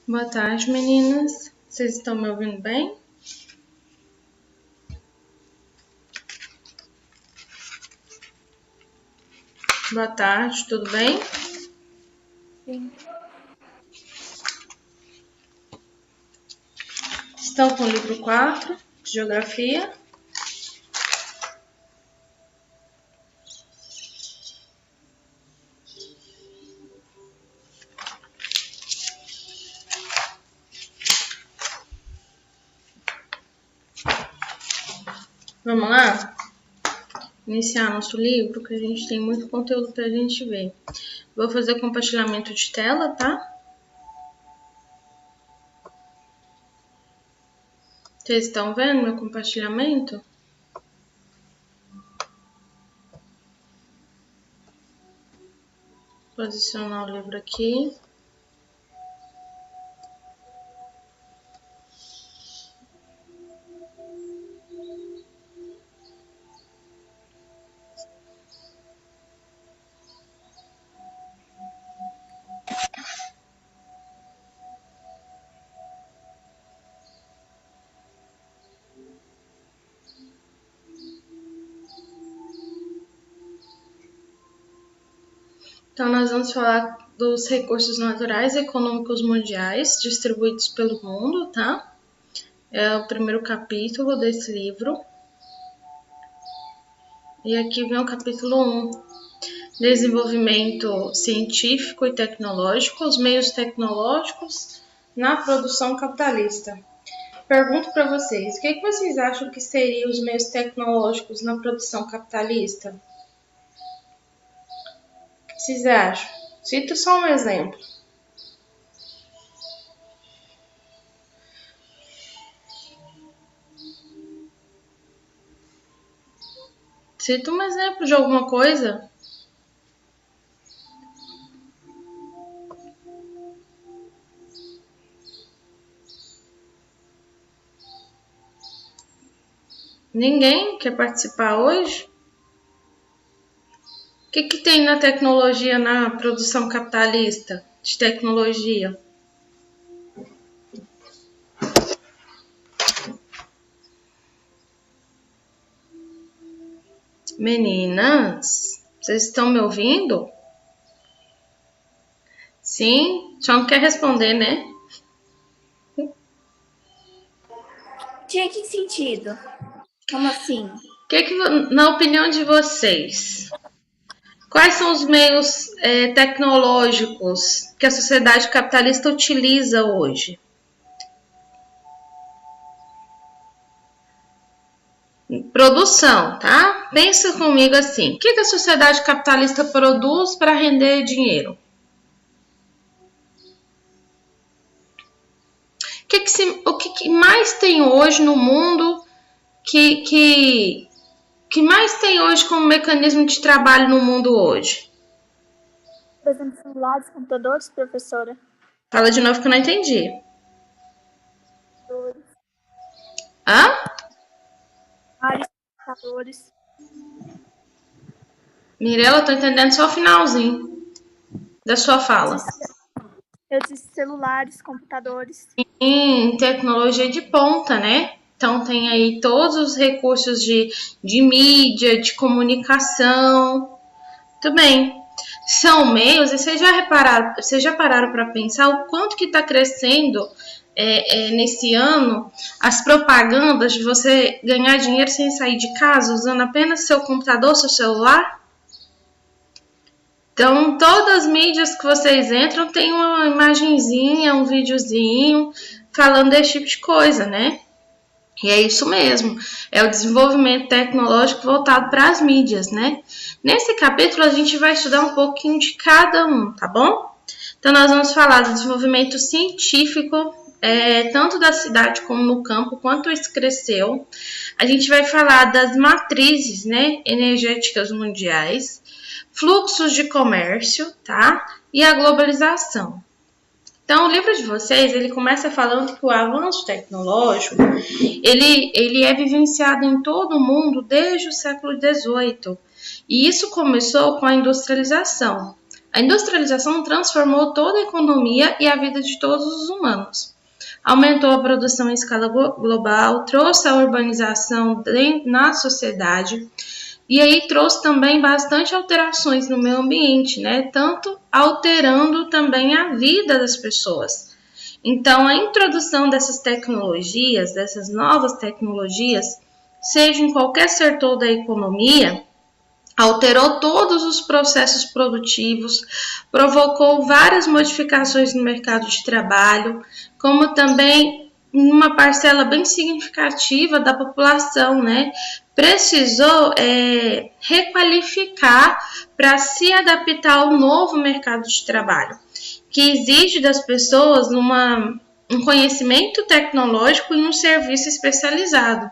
Boa tarde, meninas. Vocês estão me ouvindo bem? Boa tarde, tudo bem? Sim. Estão com o livro 4, de Geografia? Vamos lá? Iniciar nosso livro, que a gente tem muito conteúdo para a gente ver. Vou fazer compartilhamento de tela, tá? Vocês estão vendo meu compartilhamento? Posicionar o livro aqui. Então, nós vamos falar dos recursos naturais e econômicos mundiais distribuídos pelo mundo, tá? É o primeiro capítulo desse livro. E aqui vem o capítulo 1. Desenvolvimento científico e tecnológico, os meios tecnológicos na produção capitalista. Pergunto para vocês, o que vocês acham que seriam os meios tecnológicos na produção capitalista? O que vocês acham? Cito só um exemplo. Cita um exemplo de alguma coisa. Ninguém quer participar hoje? O que tem na tecnologia, na produção capitalista de tecnologia? Meninas, vocês estão me ouvindo? Sim? Só não quer responder, né? Tia, que sentido? Como assim? Na opinião de vocês, quais são os meios tecnológicos que a sociedade capitalista utiliza hoje? Produção, tá? Pensa comigo assim, o que a sociedade capitalista produz para render dinheiro? O que mais tem hoje no mundo que mais tem hoje como mecanismo de trabalho no mundo hoje? Por exemplo, celulares, computadores, professora. Fala de novo que eu não entendi. Hã? Computadores. Mirella, tô entendendo só o finalzinho da sua fala. Eu disse celulares, computadores. Sim, tecnologia de ponta, né? Então tem aí todos os recursos de mídia, de comunicação. Muito bem. São meios, e vocês já pararam para pensar o quanto que está crescendo nesse ano as propagandas de você ganhar dinheiro sem sair de casa, usando apenas seu computador, seu celular? Então, todas as mídias que vocês entram tem uma imagenzinha, um videozinho falando desse tipo de coisa, né? E é isso mesmo, é o desenvolvimento tecnológico voltado para as mídias, né? Nesse capítulo a gente vai estudar um pouquinho de cada um, tá bom? Então nós vamos falar do desenvolvimento científico, tanto da cidade como no campo, quanto isso cresceu. A gente vai falar das matrizes, né, energéticas mundiais, fluxos de comércio, tá? E a globalização. Então, o livro de vocês, ele começa falando que o avanço tecnológico, ele é vivenciado em todo o mundo desde o século XVIII. E isso começou com a industrialização. A industrialização transformou toda a economia e a vida de todos os humanos. Aumentou a produção em escala global, trouxe a urbanização na sociedade e aí trouxe também bastante alterações no meio ambiente, né? Tanto alterando também a vida das pessoas. Então, a introdução dessas tecnologias, dessas novas tecnologias, seja em qualquer setor da economia, alterou todos os processos produtivos, provocou várias modificações no mercado de trabalho, como também uma parcela bem significativa da população, né, precisou requalificar para se adaptar ao novo mercado de trabalho, que exige das pessoas um conhecimento tecnológico e um serviço especializado.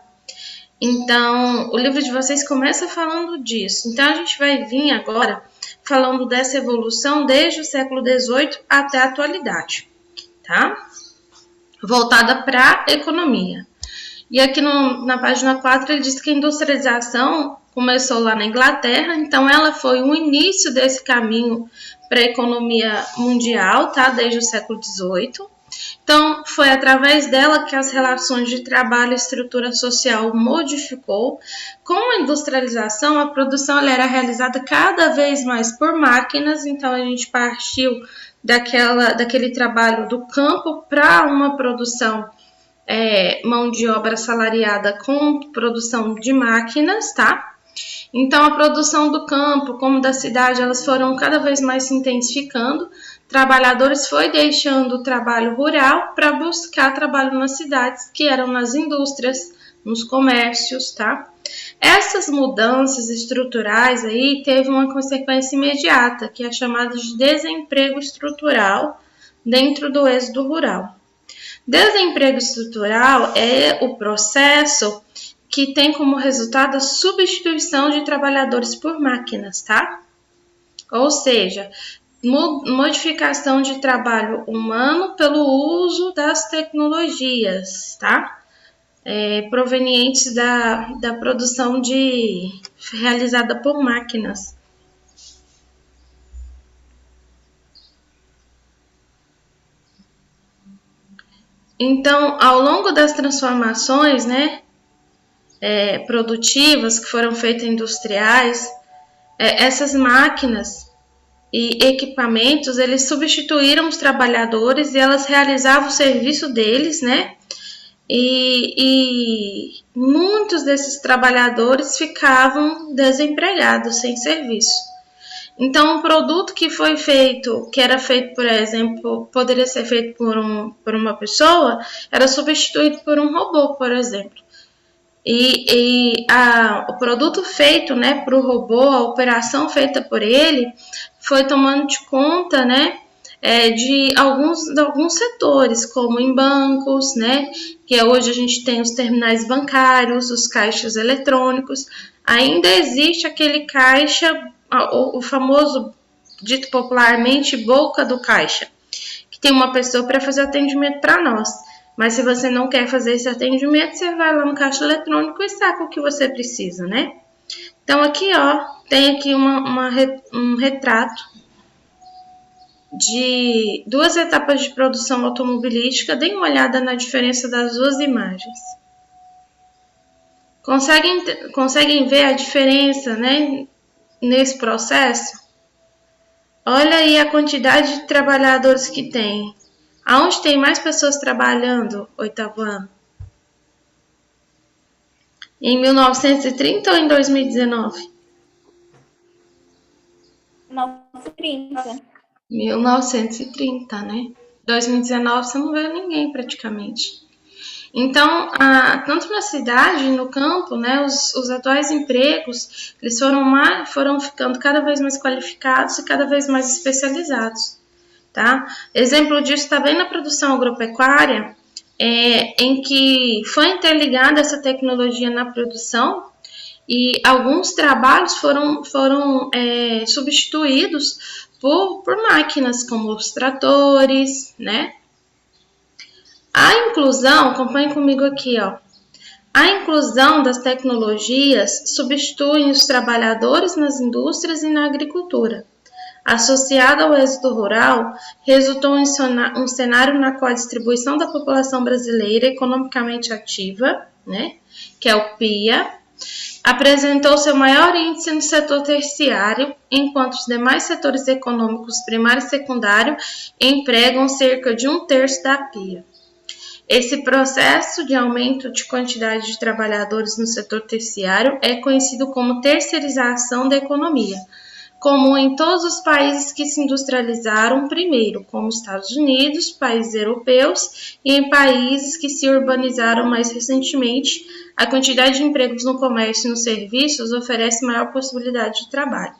Então, o livro de vocês começa falando disso. Então, a gente vai vir agora falando dessa evolução desde o século XVIII até a atualidade, tá? Voltada para a economia. E aqui na página 4 ele diz que a industrialização começou lá na Inglaterra, então ela foi o início desse caminho para a economia mundial, tá? Desde o século XVIII. Então, foi através dela que as relações de trabalho e estrutura social modificou. Com a industrialização, a produção era realizada cada vez mais por máquinas, então a gente partiu daquele trabalho do campo para uma produção mão de obra assalariada com produção de máquinas, tá? Então, a produção do campo, como da cidade, elas foram cada vez mais se intensificando. Trabalhadores foi deixando o trabalho rural para buscar trabalho nas cidades, que eram nas indústrias, nos comércios, tá? Essas mudanças estruturais aí teve uma consequência imediata, que é chamada de desemprego estrutural dentro do êxodo rural. Desemprego estrutural é o processo que tem como resultado a substituição de trabalhadores por máquinas, tá? Ou seja, modificação de trabalho humano pelo uso das tecnologias, tá? Provenientes da produção realizada por máquinas. Então, ao longo das transformações, né, produtivas que foram feitas industriais, essas máquinas e equipamentos, eles substituíram os trabalhadores e elas realizavam o serviço deles, né? E muitos desses trabalhadores ficavam desempregados, sem serviço. Então, um produto que era feito, por exemplo, poderia ser feito por uma pessoa, era substituído por um robô, por exemplo. O produto feito, né, para o robô, a operação feita por ele, foi tomando de conta, né, de alguns setores, como em bancos, né, que hoje a gente tem os terminais bancários, os caixas eletrônicos. Ainda existe aquele caixa, o famoso, dito popularmente, boca do caixa, que tem uma pessoa para fazer atendimento para nós. Mas se você não quer fazer esse atendimento, você vai lá no caixa eletrônico e saca o que você precisa, né? Então, aqui, ó, tem aqui um retrato de duas etapas de produção automobilística. Deem uma olhada na diferença das duas imagens. Conseguem ver a diferença, né, nesse processo? Olha aí a quantidade de trabalhadores que tem. Aonde tem mais pessoas trabalhando, oitavo ano? Em 1930 ou em 2019? 1930. 1930, né? 2019 você não vê ninguém praticamente. Então, tanto na cidade, no campo, né, os atuais empregos, eles foram ficando cada vez mais qualificados e cada vez mais especializados. Tá? Exemplo disso está bem na produção agropecuária, em que foi interligada essa tecnologia na produção e alguns trabalhos foram substituídos por máquinas, como os tratores, né? A inclusão, acompanhe comigo aqui, ó. A inclusão das tecnologias substitui os trabalhadores nas indústrias e na agricultura. associado ao êxodo rural, resultou em um cenário na qual a distribuição da população brasileira economicamente ativa, né, que é o PIA, apresentou seu maior índice no setor terciário, enquanto os demais setores econômicos primário e secundário empregam cerca de 1/3 da PIA. Esse processo de aumento de quantidade de trabalhadores no setor terciário é conhecido como terceirização da economia, comum em todos os países que se industrializaram primeiro, como Estados Unidos, países europeus e em países que se urbanizaram mais recentemente. A quantidade de empregos no comércio e nos serviços oferece maior possibilidade de trabalho.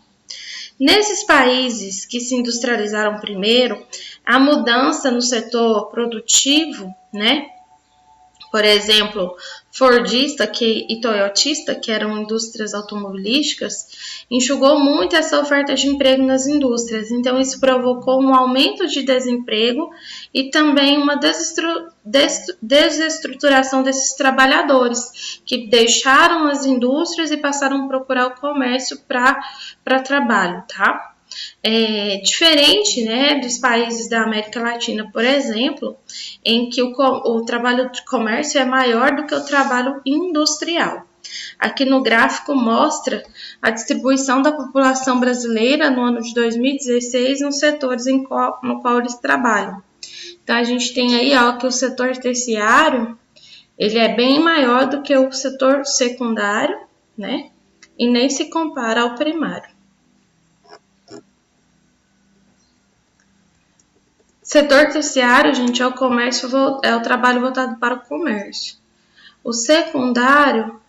Nesses países que se industrializaram primeiro, a mudança no setor produtivo, né? Por exemplo, Fordista e Toyotista, que eram indústrias automobilísticas, enxugou muito essa oferta de emprego nas indústrias. Então, isso provocou um aumento de desemprego e também uma desestruturação desses trabalhadores, que deixaram as indústrias e passaram a procurar o comércio para trabalho, tá? Diferente, né, dos países da América Latina, por exemplo, em que o trabalho de comércio é maior do que o trabalho industrial. Aqui no gráfico mostra a distribuição da população brasileira no ano de 2016 nos setores no qual eles trabalham. Então, a gente tem aí que o setor terciário ele é bem maior do que o setor secundário, né, e nem se compara ao primário. Setor terciário, gente, é o trabalho voltado para o comércio. O secundário,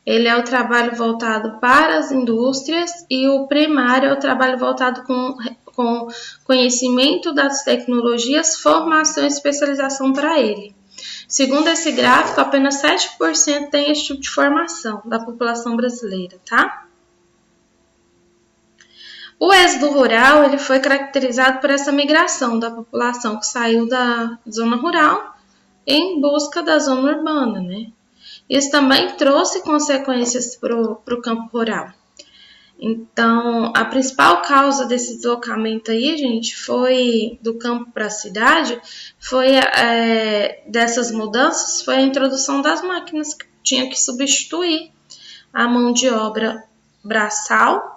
ele é o trabalho voltado para as indústrias e o primário é o trabalho voltado com conhecimento das tecnologias, formação e especialização para ele. Segundo esse gráfico, apenas 7% tem esse tipo de formação da população brasileira, tá? O êxodo rural ele foi caracterizado por essa migração da população que saiu da zona rural em busca da zona urbana, né? Isso também trouxe consequências para o campo rural. Então, a principal causa desse deslocamento aí, gente, foi do campo para a cidade, dessas mudanças, foi a introdução das máquinas que tinham que substituir a mão de obra braçal,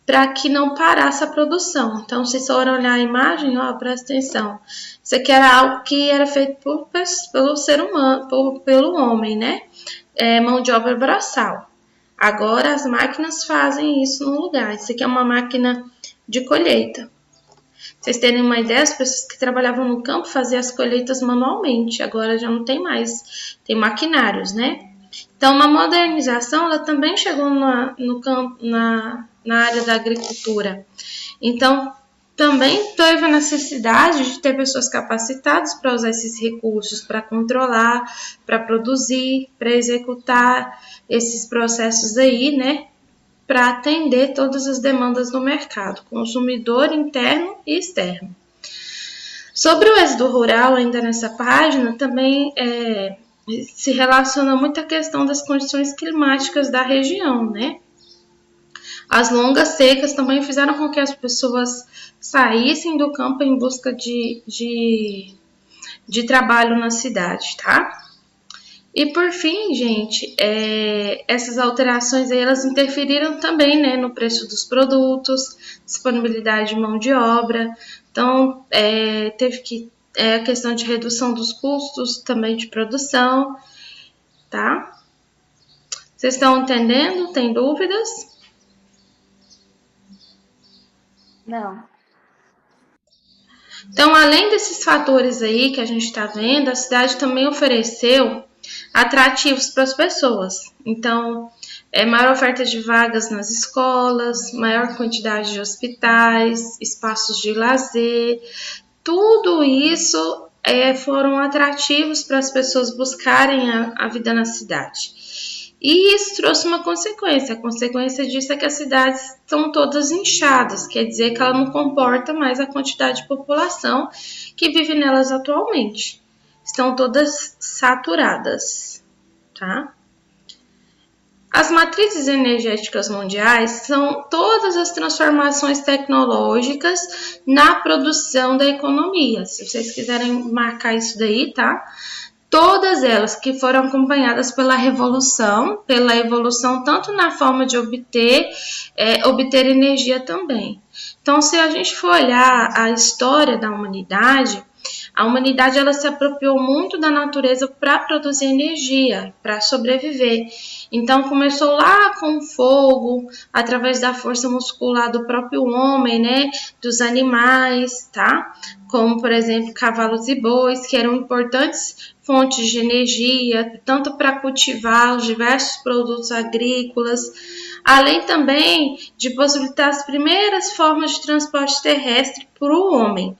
para que não parasse a produção. Então, se você for olhar a imagem, presta atenção. Isso aqui era algo que era feito pelo ser humano, pelo homem, né? Mão de obra braçal. Agora, as máquinas fazem isso no lugar. Isso aqui é uma máquina de colheita. Vocês terem uma ideia, as pessoas que trabalhavam no campo faziam as colheitas manualmente. Agora já não tem mais. Tem maquinários, né? Então, uma modernização, ela também chegou no campo, na área da agricultura. Então, também teve a necessidade de ter pessoas capacitadas para usar esses recursos, para controlar, para produzir, para executar esses processos aí, né? Para atender todas as demandas do mercado, consumidor interno e externo. Sobre o êxodo rural, ainda nessa página, também se relaciona muito a questão das condições climáticas da região, né? As longas secas também fizeram com que as pessoas saíssem do campo em busca de trabalho na cidade, tá? E por fim, gente, essas alterações aí, elas interferiram também, né, no preço dos produtos, disponibilidade de mão de obra. Então, teve a questão de redução dos custos também de produção, tá? Vocês estão entendendo? Tem dúvidas? Não. Então, além desses fatores aí que a gente está vendo, a cidade também ofereceu atrativos para as pessoas. Então, maior oferta de vagas nas escolas, maior quantidade de hospitais, espaços de lazer, tudo isso foram atrativos para as pessoas buscarem a vida na cidade. E isso trouxe uma consequência. A consequência disso é que as cidades estão todas inchadas, quer dizer que ela não comporta mais a quantidade de população que vive nelas atualmente. Estão todas saturadas, tá? As matrizes energéticas mundiais são todas as transformações tecnológicas na produção da economia. Se vocês quiserem marcar isso daí, tá? Todas elas que foram acompanhadas pela evolução tanto na forma de obter energia também. Então, se a gente for olhar a história da humanidade, a humanidade ela se apropriou muito da natureza para produzir energia, para sobreviver. Então, começou lá com o fogo, através da força muscular do próprio homem, né? Dos animais, tá? Como, por exemplo, cavalos e bois, que eram importantes fontes de energia, tanto para cultivar os diversos produtos agrícolas, além também de possibilitar as primeiras formas de transporte terrestre para o homem.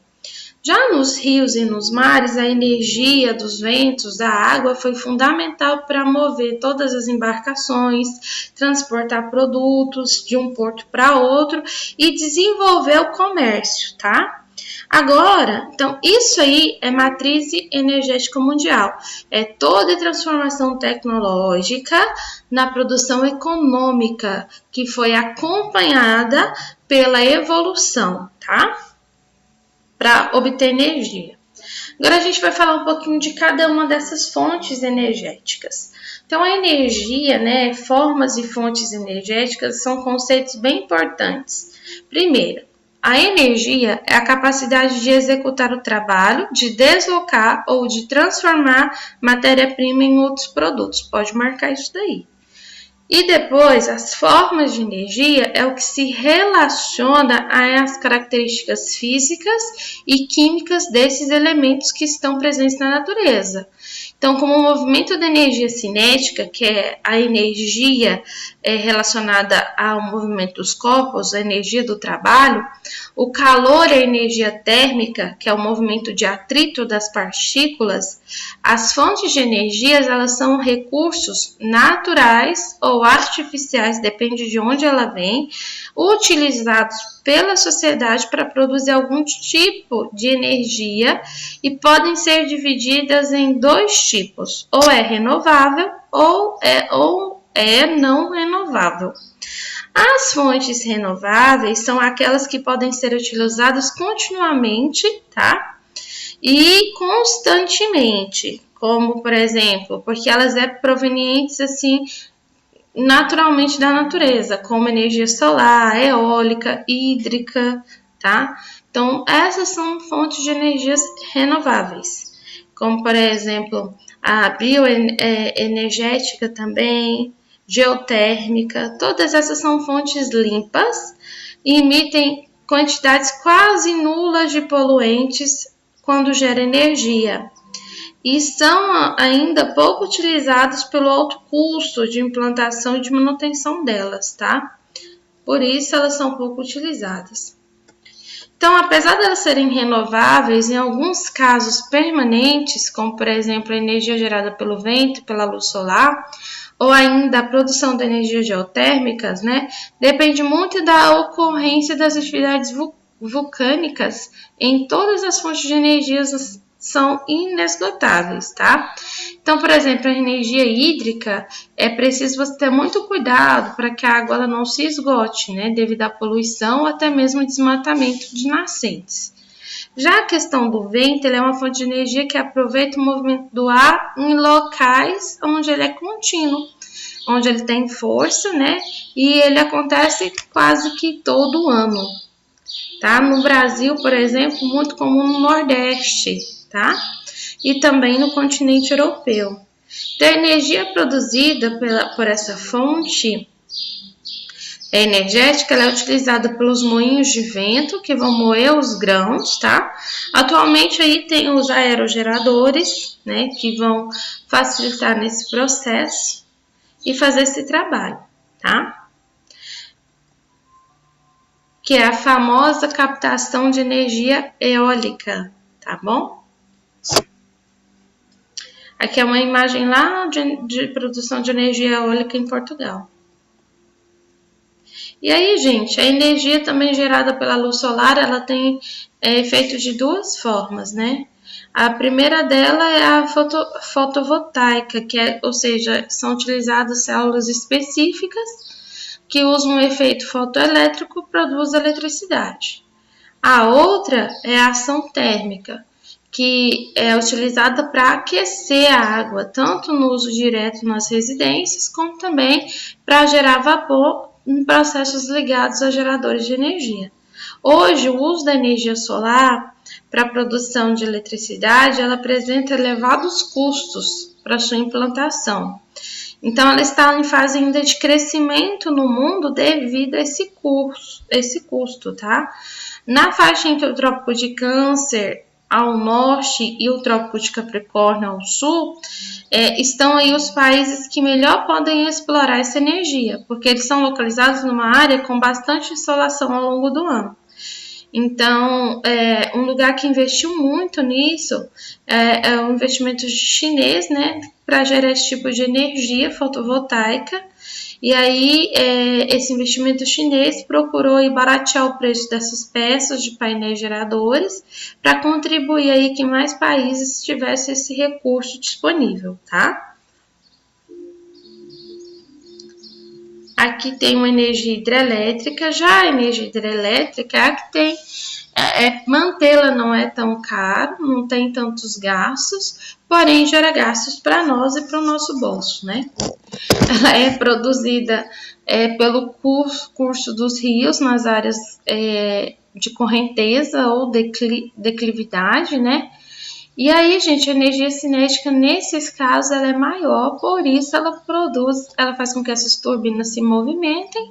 Já nos rios e nos mares, a energia dos ventos, da água, foi fundamental para mover todas as embarcações, transportar produtos de um porto para outro e desenvolver o comércio, tá? Agora, então, isso aí é matriz energética mundial. É toda a transformação tecnológica na produção econômica que foi acompanhada pela evolução, tá? Para obter energia. Agora a gente vai falar um pouquinho de cada uma dessas fontes energéticas. Então, a energia, né, formas e fontes energéticas são conceitos bem importantes. Primeiro, a energia é a capacidade de executar o trabalho, de deslocar ou de transformar matéria-prima em outros produtos. Pode marcar isso daí. E depois, as formas de energia é o que se relaciona às características físicas e químicas desses elementos que estão presentes na natureza. Então, como o movimento da energia cinética, que é a energia relacionada ao movimento dos corpos, a energia do trabalho, o calor é a energia térmica, que é o movimento de atrito das partículas, as fontes de energia elas são recursos naturais ou artificiais, depende de onde ela vem, utilizados pela sociedade para produzir algum tipo de energia e podem ser divididas em dois tipos, ou é renovável ou é não renovável. As fontes renováveis são aquelas que podem ser utilizadas continuamente, tá? E constantemente, como por exemplo, porque elas é provenientes assim naturalmente da natureza, como energia solar, eólica, hídrica, tá? Então, essas são fontes de energias renováveis, como por exemplo, a bioenergética também, geotérmica, todas essas são fontes limpas e emitem quantidades quase nulas de poluentes quando gera energia. E são ainda pouco utilizados pelo alto custo de implantação e de manutenção delas, tá? Por isso elas são pouco utilizadas. Então, apesar de elas serem renováveis, em alguns casos permanentes, como por exemplo a energia gerada pelo vento, pela luz solar, ou ainda a produção de energias geotérmicas, né? Depende muito da ocorrência das atividades vulcânicas em todas as fontes de energias são inesgotáveis, tá? Então, por exemplo, a energia hídrica, é preciso você ter muito cuidado para que a água ela não se esgote, né? Devido à poluição ou até mesmo desmatamento de nascentes. Já a questão do vento, ele é uma fonte de energia que aproveita o movimento do ar em locais onde ele é contínuo, onde ele tem força, né? E ele acontece quase que todo ano, tá? No Brasil, por exemplo, muito comum no Nordeste, tá? E também no continente europeu. Então, a energia produzida por essa fonte energética ela é utilizada pelos moinhos de vento que vão moer os grãos, tá? Atualmente aí tem os aerogeradores, né, que vão facilitar nesse processo e fazer esse trabalho, tá? Que é a famosa captação de energia eólica, tá bom? Aqui é uma imagem lá de produção de energia eólica em Portugal. E aí, gente, a energia também gerada pela luz solar, ela tem efeitos de duas formas, né? A primeira dela é a fotovoltaica, ou seja, são utilizadas células específicas que usam um efeito fotoelétrico e produzem eletricidade. A outra é a ação térmica, que é utilizada para aquecer a água, tanto no uso direto nas residências, como também para gerar vapor em processos ligados a geradores de energia. Hoje, o uso da energia solar para a produção de eletricidade, ela apresenta elevados custos para sua implantação. Então, ela está em fase ainda de crescimento no mundo devido a esse custo, tá? Na faixa entre o Trópico de Câncer ao norte e o Trópico de Capricórnio ao sul, estão aí os países que melhor podem explorar essa energia, porque eles são localizados numa área com bastante insolação ao longo do ano. Então, um lugar que investiu muito nisso é o investimento chinês, né, para gerar esse tipo de energia fotovoltaica. E aí, esse investimento chinês procurou baratear o preço dessas peças de painéis geradores para contribuir aí que mais países tivessem esse recurso disponível, tá? Aqui tem uma energia hidrelétrica, já a energia hidrelétrica é a que tem, mantê-la não é tão caro, não tem tantos gastos, porém gera gastos para nós e para o nosso bolso, né? Ela é produzida pelo curso dos rios nas áreas de correnteza ou declividade, né? E aí, gente, a energia cinética, nesses casos, ela é maior, por isso ela faz com que essas turbinas se movimentem,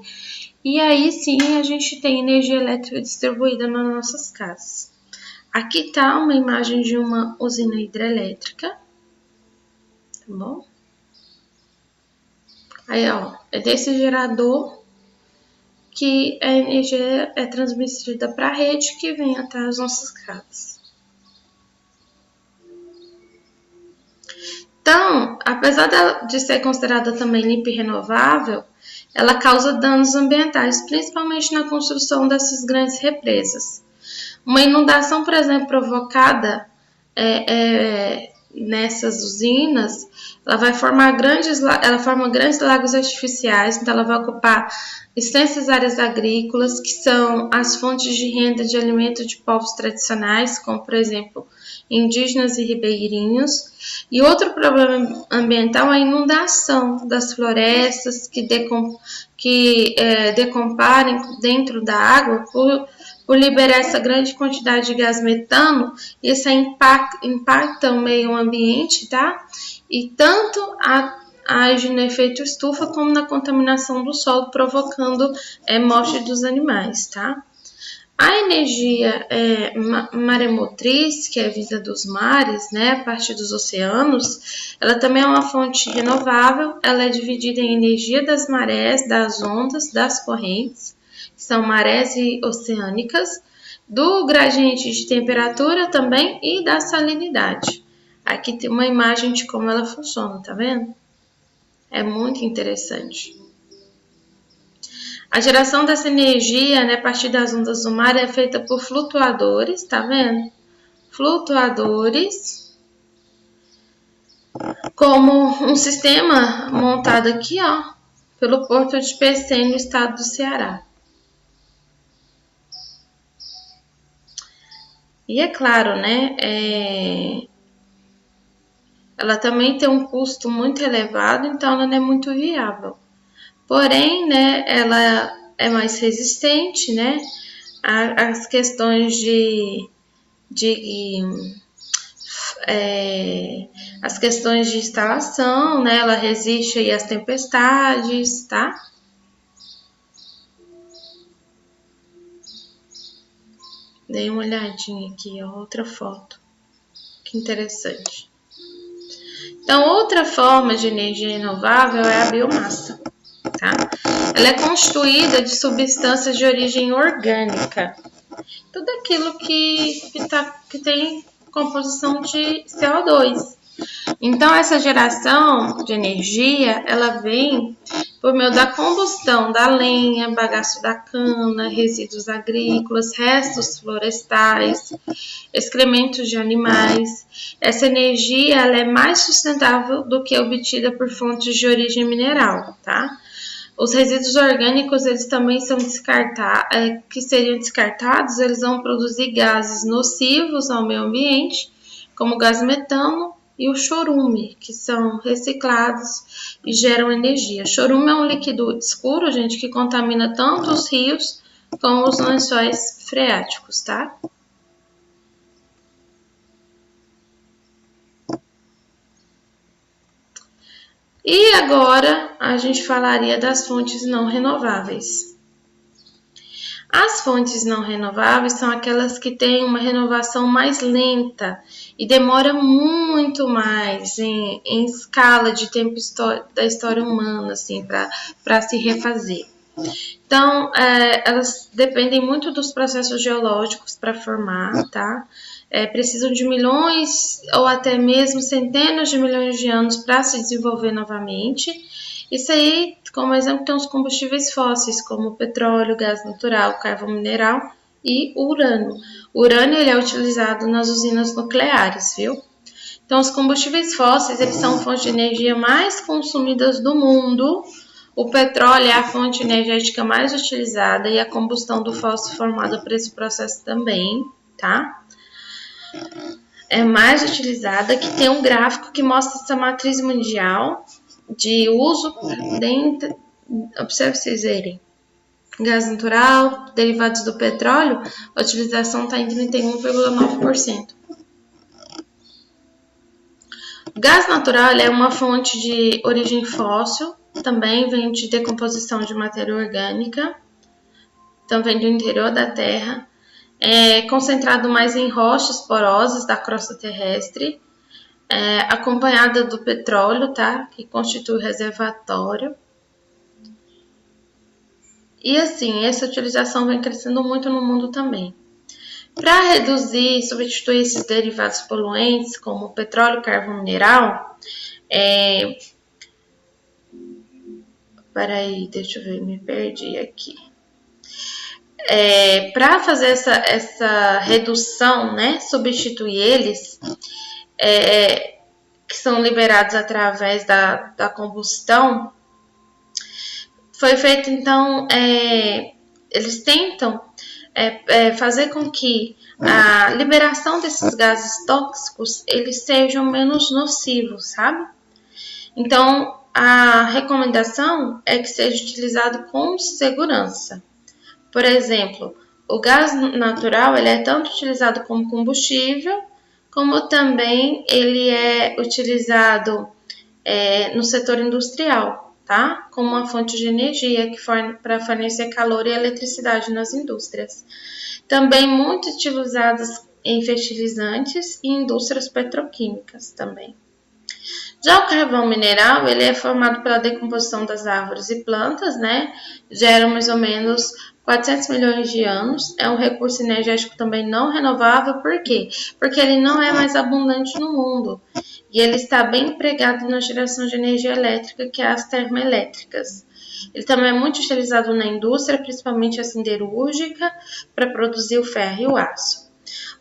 e aí sim a gente tem energia elétrica distribuída nas nossas casas. Aqui tá uma imagem de uma usina hidrelétrica, tá bom? Aí, ó, é desse gerador que a energia é transmitida para a rede que vem até as nossas casas. Então, apesar de ser considerada também limpa e renovável, ela causa danos ambientais, principalmente na construção dessas grandes represas. Uma inundação, por exemplo, provocada nessas usinas, ela forma grandes lagos artificiais, então ela vai ocupar extensas áreas agrícolas, que são as fontes de renda de alimento de povos tradicionais, como, por exemplo, indígenas e ribeirinhos. E outro problema ambiental é a inundação das florestas que decomparem dentro da água por liberar essa grande quantidade de gás metano. Isso impacta o meio ambiente, tá? E tanto age no efeito estufa como na contaminação do solo, provocando morte dos animais, tá? A energia maremotriz, que é vinda dos mares, né, a partir dos oceanos, ela também é uma fonte renovável. Ela é dividida em energia das marés, das ondas, das correntes, que são marés oceânicas, do gradiente de temperatura também e da salinidade. Aqui tem uma imagem de como ela funciona, tá vendo? É muito interessante. A geração dessa energia, né, a partir das ondas do mar, é feita por flutuadores, tá vendo? Flutuadores, como um sistema montado aqui, ó, pelo Porto de Pecém, no estado do Ceará. E é claro, né, ela também tem um custo muito elevado, então ela não é muito viável. Porém, né, ela é mais resistente, né, às questões as questões de instalação, né, ela resiste aí às tempestades, tá? Dei uma olhadinha aqui, ó, outra foto. Que interessante. Então, outra forma de energia renovável é a biomassa, tá? Ela é constituída de substâncias de origem orgânica. Tudo aquilo que tem composição de CO2. Então, essa geração de energia, ela vem por meio da combustão da lenha, bagaço da cana, resíduos agrícolas, restos florestais, excrementos de animais. Essa energia ela é mais sustentável do que obtida por fontes de origem mineral, tá? Os resíduos orgânicos, eles também são que seriam descartados, eles vão produzir gases nocivos ao meio ambiente, como o gás metano e o chorume, que são reciclados e geram energia. Chorume é um líquido escuro, gente, que contamina tanto os rios como os lençóis freáticos, tá? E agora a gente falaria das fontes não renováveis. As fontes não renováveis são aquelas que têm uma renovação mais lenta e demora muito mais em escala de tempo da história humana, assim, para se refazer. Então, elas dependem muito dos processos geológicos para formar, tá? Precisam de milhões ou até mesmo centenas de milhões de anos para se desenvolver novamente. Isso aí, como exemplo, tem os combustíveis fósseis, como o petróleo, gás natural, carvão mineral e o urânio. O urânio ele é utilizado nas usinas nucleares, viu? Então, os combustíveis fósseis eles são fontes de energia mais consumidas do mundo. O petróleo é a fonte energética mais utilizada e a combustão do fóssil formada por esse processo também, tá? É mais utilizada, que tem um gráfico que mostra essa matriz mundial de uso dentro, observe vocês verem, gás natural, derivados do petróleo, a utilização está em 31,9%. O gás natural é uma fonte de origem fóssil, também vem de decomposição de matéria orgânica, também do interior da Terra, é concentrado mais em rochas porosas da crosta terrestre, acompanhada do petróleo, tá? Que constitui o reservatório. E assim, essa utilização vem crescendo muito no mundo também. Para reduzir e substituir esses derivados poluentes, como petróleo e carvão mineral, peraí, deixa eu ver, me perdi aqui. Para fazer essa redução, né, substituir eles, que são liberados através da combustão, foi feito, então, eles tentam fazer com que a liberação desses gases tóxicos, eles sejam menos nocivos, sabe? Então, a recomendação é que seja utilizado com segurança. Por exemplo, o gás natural ele é tanto utilizado como combustível, como também ele é utilizado no setor industrial, tá? Como uma fonte de energia para fornecer calor e eletricidade nas indústrias. Também muito utilizadas em fertilizantes e indústrias petroquímicas também. Já o carvão mineral, ele é formado pela decomposição das árvores e plantas, né? Gera mais ou menos 400 milhões de anos, é um recurso energético também não renovável, por quê? Porque ele não é mais abundante no mundo e ele está bem empregado na geração de energia elétrica, que é as termoelétricas. Ele também é muito utilizado na indústria, principalmente a siderúrgica, para produzir o ferro e o aço.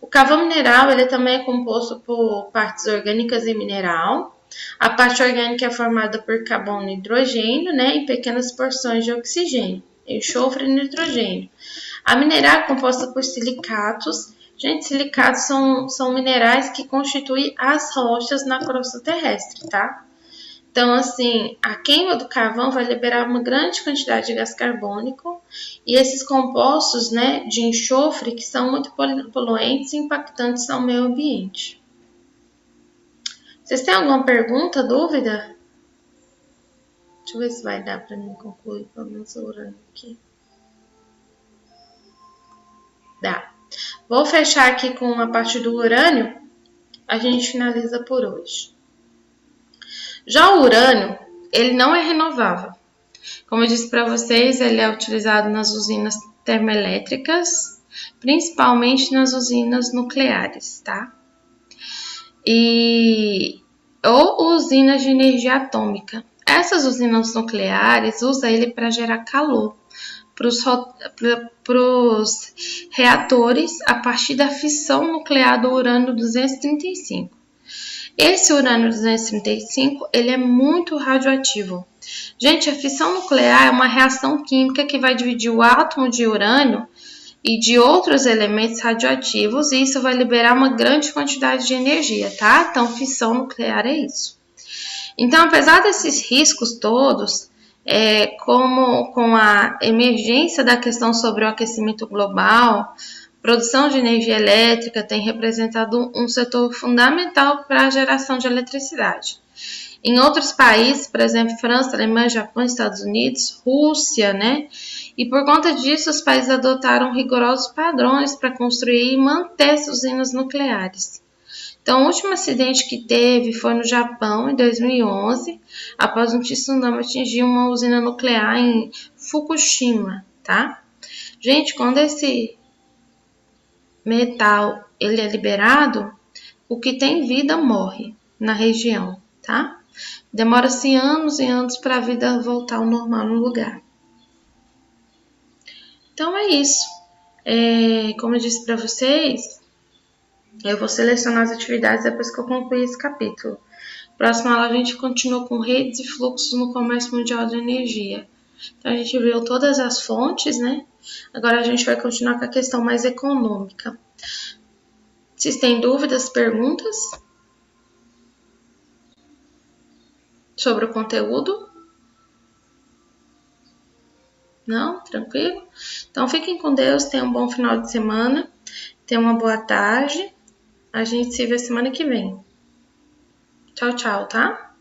O carvão mineral ele também é composto por partes orgânicas e mineral. A parte orgânica é formada por carbono e hidrogênio, né, em pequenas porções de oxigênio, enxofre e nitrogênio. A mineral é composta por silicatos. Gente, silicatos são minerais que constituem as rochas na crosta terrestre, tá? Então, assim, a queima do carvão vai liberar uma grande quantidade de gás carbônico e esses compostos, né, de enxofre que são muito poluentes e impactantes ao meio ambiente. Vocês têm alguma pergunta, dúvida? Deixa eu ver se vai dar para mim concluir pelo menos o urânio aqui. Dá. Vou fechar aqui com a parte do urânio. A gente finaliza por hoje. Já o urânio, ele não é renovável. Como eu disse para vocês, ele é utilizado nas usinas termoelétricas, principalmente nas usinas nucleares, tá? E ou usinas de energia atômica. Essas usinas nucleares usam ele para gerar calor para os reatores a partir da fissão nuclear do urânio 235. Esse urânio 235 ele é muito radioativo. Gente, a fissão nuclear é uma reação química que vai dividir o átomo de urânio e de outros elementos radioativos, e isso vai liberar uma grande quantidade de energia, tá? Então, fissão nuclear é isso. Então, apesar desses riscos todos, como com a emergência da questão sobre o aquecimento global, produção de energia elétrica tem representado um setor fundamental para a geração de eletricidade. Em outros países, por exemplo, França, Alemanha, Japão, Estados Unidos, Rússia, né? E por conta disso, os países adotaram rigorosos padrões para construir e manter usinas nucleares. Então, o último acidente que teve foi no Japão, em 2011, após um tsunami atingir uma usina nuclear em Fukushima, tá? Gente, quando esse metal ele é liberado, o que tem vida morre na região, tá? Demora-se anos e anos para a vida voltar ao normal no lugar. Então é isso. Como eu disse para vocês, eu vou selecionar as atividades depois que eu concluir esse capítulo. Próxima aula a gente continua com redes e fluxos no comércio mundial de energia. Então a gente viu todas as fontes, né? Agora a gente vai continuar com a questão mais econômica. Vocês têm dúvidas, perguntas sobre o conteúdo? Não? Tranquilo? Então fiquem com Deus, tenham um bom final de semana, tenham uma boa tarde. A gente se vê semana que vem. Tchau, tchau, tá?